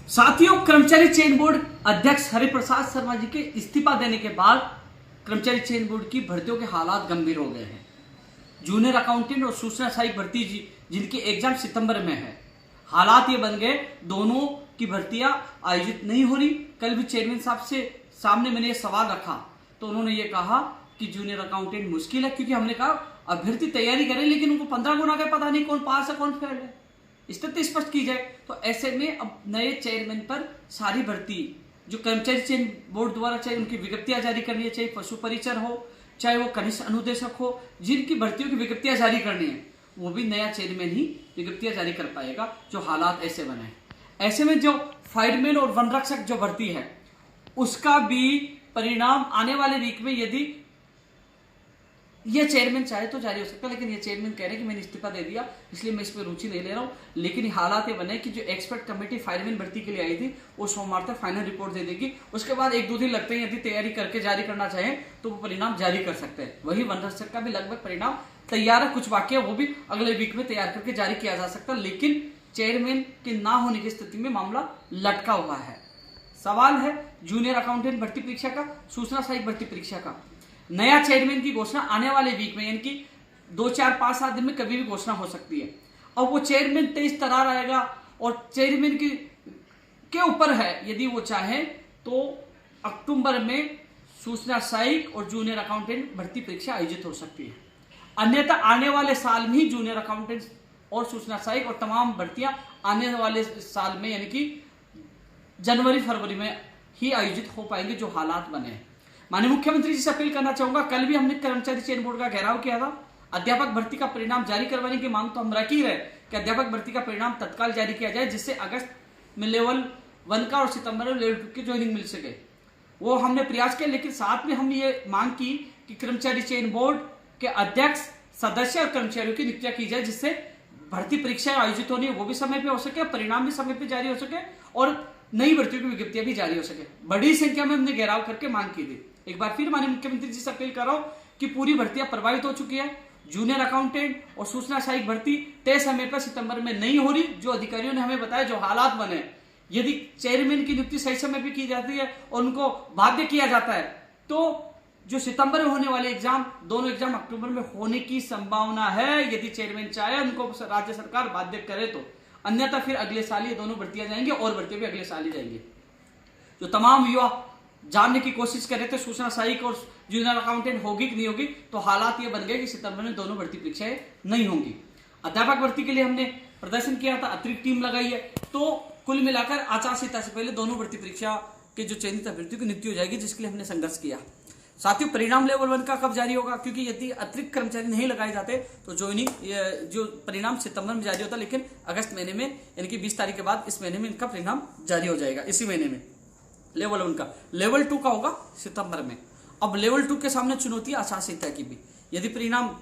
साथियों, कर्मचारी चयन बोर्ड अध्यक्ष हरिप्रसाद शर्मा जी के इस्तीफा देने के बाद कर्मचारी चयन बोर्ड की भर्तियों के हालात गंभीर हो गए हैं। जूनियर अकाउंटेंट और सूचना सहायक भर्ती जिनकी एग्जाम सितंबर में है, हालात ये बन गए दोनों की भर्तियां आयोजित नहीं हो रही। कल भी चेयरमैन साहब से सामने मैंने ये सवाल रखा तो उन्होंने ये कहा कि जूनियर अकाउंटेंट मुश्किल है, क्योंकि हमने कहा अभ्यर्थी तैयारी करें लेकिन उनको 15 गुना का पता नहीं कौन पास है कौन फेल है, स्थिति स्पष्ट की जाए। तो ऐसे में अब नए चेयरमैन पर सारी भर्ती जो कर्मचारी चयन बोर्ड द्वारा चाहे उनकी विज्ञप्तियां जारी करनी है, चाहे पशु परिचर हो, चाहे वो कनिष्ठ अनुदेशक हो, जिनकी भर्तियों की विज्ञप्तियां जारी करनी है वो भी नया चेयरमैन ही विज्ञप्तियां जारी कर पाएगा। जो हालात ऐसे बने हैं, ऐसे में जो फायरमैन और वन रक्षक जो भर्ती है उसका भी परिणाम आने वाले वीक में, यदि ये चेयरमैन चाहे तो जारी हो सकता है, लेकिन ये चेयरमैन कह रहे हैं कि मैंने इस्तीफा दे दिया इसलिए मैं इस पर रुचि नहीं ले रहा हूं। लेकिन हालात ये बने कि जो एक्सपर्ट कमेटी फायरमैन भर्ती के लिए आई थी वो सोमवार तक फाइनल रिपोर्ट दे देगी। उसके बाद 1-2 दिन लगते हैं, यदि तैयारी करके जारी करना चाहें तो वो परिणाम जारी कर सकते हैं। वही वन रक्षक का भी लगभग परिणाम तैयार है, कुछ बाकी है वो भी अगले वीक में तैयार करके जारी किया जा सकता है। लेकिन चेयरमैन के ना होने की स्थिति में मामला लटका हुआ है। सवाल है जूनियर अकाउंटेंट भर्ती परीक्षा का, सूचना सहायक भर्ती परीक्षा का। नया चेयरमैन की घोषणा आने वाले वीक में, यानी कि 2, 4, 5, 7 दिन में कभी भी घोषणा हो सकती है। अब वो चेयरमैन तेज तरार आएगा और चेयरमैन के ऊपर है, यदि वो चाहे तो अक्टूबर में सूचना सहायक और जूनियर अकाउंटेंट भर्ती परीक्षा आयोजित हो सकती है। अन्यथा आने वाले साल में ही जूनियर अकाउंटेंट और सूचना सहायक और तमाम भर्तियां आने वाले साल में, यानी कि जनवरी-फरवरी में ही आयोजित हो पाएंगे। जो हालात बने हैं, माननीय मुख्यमंत्री जी से अपील करना चाहूंगा। कल भी हमने कर्मचारी चयन बोर्ड का घेराव किया था। अध्यापक भर्ती का परिणाम जारी करवाने की मांग तो हम रख ही रहे कि अध्यापक भर्ती का परिणाम तत्काल जारी किया जाए, जिससे अगस्त में लेवल 1 का और सितंबर में लेवल 2 की ज्वाइनिंग मिल सके। वो हमने प्रयास किया, लेकिन साथ में हमने ये मांग की कि कर्मचारी चयन बोर्ड के अध्यक्ष, सदस्य और कर्मचारियों की नियुक्तियां की जाए, जिससे भर्ती परीक्षाएं आयोजित होनी है वो भी समय पे हो सके, परिणाम भी समय पे जारी हो सके और नई भर्तियों की विज्ञप्तियां भी जारी हो सके। बड़ी संख्या में हमने घेराव करके मांग की थी। एक बार फिर माननीय मुख्यमंत्री जी से अपील कर रहा हूं कि पूरी भर्तियां प्रभावित हो चुकी है। जूनियर अकाउंटेंट और सूचना सहायक भर्ती तय समय पर सितंबर में नहीं हो रही। जो अधिकारियों ने हमें बताया, जो हालात बने, यदि चेयरमैन की नियुक्ति सही समय पर की जाती है और उनको बाध्य किया जाता है तो जो सितंबर में होने वाले एग्जाम, दोनों एग्जाम अक्टूबर में होने की संभावना है, यदि चेयरमैन चाहे उनको राज्य सरकार बाध्य करे तो। अन्यथा फिर अगले साल ये दोनों भर्तियां जाएंगे और भर्तियां भी अगले साल ही जाएंगे। जो तमाम युवा जानने की कोशिश कर रहे थे सूचना सहायक और जूनियर अकाउंटेंट होगी कि नहीं होगी, तो हालात ये बन गए कि सितंबर में दोनों भर्ती परीक्षाएं नहीं होंगी। अध्यापक भर्ती के लिए हमने प्रदर्शन किया था, अतिरिक्त टीम लगाई है, तो कुल मिलाकर आचार संहिता से पहले दोनों भर्ती परीक्षा के जो चयनित अभ्यर्थियों की नियुक्ति हो जाएगी, जिसके लिए हमने संघर्ष किया। साथियों, परिणाम लेवल 1 का कब जारी होगा, क्योंकि यदि अतिरिक्त कर्मचारी नहीं लगाए जाते तो ज्वाइनिंग जो परिणाम सितंबर में जारी होता, लेकिन अगस्त महीने में, यानी कि 20 तारीख के बाद इस महीने में इनका परिणाम जारी हो जाएगा। इसी महीने में लेवल 1 का, लेवल 2 का होगा सितंबर में। अब लेवल 2 के सामने चुनौती आचार संहिता की भी। यदि परिणाम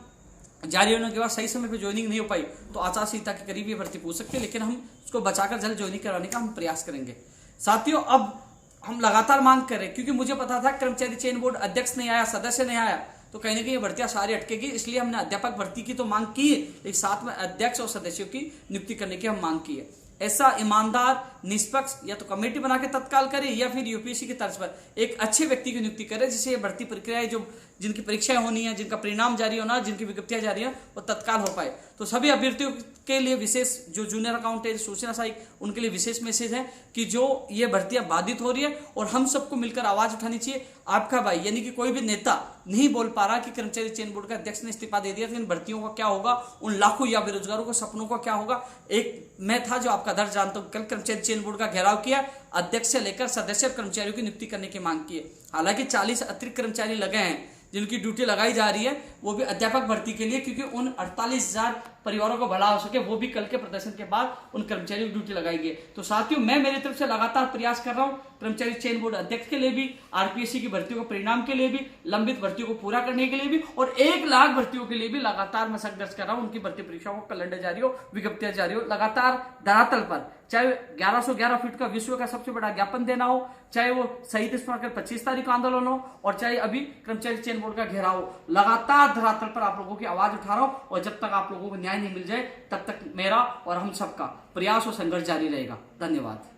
जारी होने के बाद सही समय पर ज्वाइनिंग नहीं हो पाई तो आचार संहिता के करीब ये भर्ती पूछ सकते हैं, लेकिन हम उसको बचाकर जल्द ज्वाइनिंग करवाने का हम प्रयास करेंगे। साथियों, अब हम लगातार मांग कर रहे हैं, क्योंकि मुझे पता था कर्मचारी चयन बोर्ड अध्यक्ष नहीं आया, सदस्य नहीं आया, तो कहीं ना कहीं ये भर्तियां सारी अटकेगी। इसलिए हमने अध्यापक भर्ती की तो मांग की है, लेकिन साथ में अध्यक्ष और सदस्यों की नियुक्ति करने की हम मांग की है। ऐसा ईमानदार, निष्पक्ष या तो कमेटी बना के तत्काल करे या फिर यूपीएससी की तर्ज पर एक अच्छे व्यक्ति की नियुक्ति करे, जिससे ये भर्ती प्रक्रियाएं, जो जिनकी परीक्षाएं होनी है, जिनका परिणाम जारी होना, जिनकी विज्ञप्तियां जारी है, वो तत्काल हो पाए। तो सभी अभ्यर्थियों के लिए विशेष, जो जूनियर अकाउंटेंट, सूचना सहायक, उनके लिए विशेष मैसेज है कि जो ये भर्तियां बाधित हो रही है और हम सबको मिलकर आवाज उठानी चाहिए। आपका भाई, यानी कि कोई भी नेता नहीं बोल पा रहा कि कर्मचारी चयन बोर्ड का अध्यक्ष ने इस्तीफा दे दिया तो इन भर्तियों का क्या होगा, उन लाखों या बेरोजगारों के सपनों का क्या होगा। एक मैं था जो आपका दर्द जानता हूं, कल कर्मचारी चयन बोर्ड का घेराव किया, अध्यक्ष से लेकर सदस्य और कर्मचारियों की नियुक्ति करने की मांग की है। हालांकि 40 अतिरिक्त कर्मचारी लगे हैं जिनकी ड्यूटी लगाई जा रही है, वो भी अध्यापक भर्ती के लिए, क्योंकि उन 48,000 परिवारों को भला हो सके, वो भी कल के प्रदर्शन के बाद उन कर्मचारियों की ड्यूटी लगाएंगे। तो साथियों, मैं मेरी तरफ से लगातार प्रयास कर रहा हूं कर्मचारी चयन बोर्ड अध्यक्ष के लिए भी, आरपीएससी की भर्तियों के परिणाम के लिए भी, लंबित भर्तियों को पूरा करने के लिए भी और 1 लाख भर्तियों के लिए भी लगातार मैं संघर्ष कर रहा हूं। उनकी भर्ती परीक्षाओं को कैलेंडर जारी हो, विज्ञप्तियां जारी हो, लगातार धरातल पर, चाहे 1111 फीट का विश्व का सबसे बड़ा ज्ञापन देना हो, चाहे वो शहीद स्मारक 25 तारीख का आंदोलन हो, और चाहे अभी कर्मचारी चयन बोर्ड का घेराव हो, लगातार धरातल पर आप लोगों की आवाज उठा रहा हूं। और जब तक आप लोगों को न्याय नहीं मिल जाए, तब तक मेरा और हम सबका प्रयास और संघर्ष जारी रहेगा। धन्यवाद।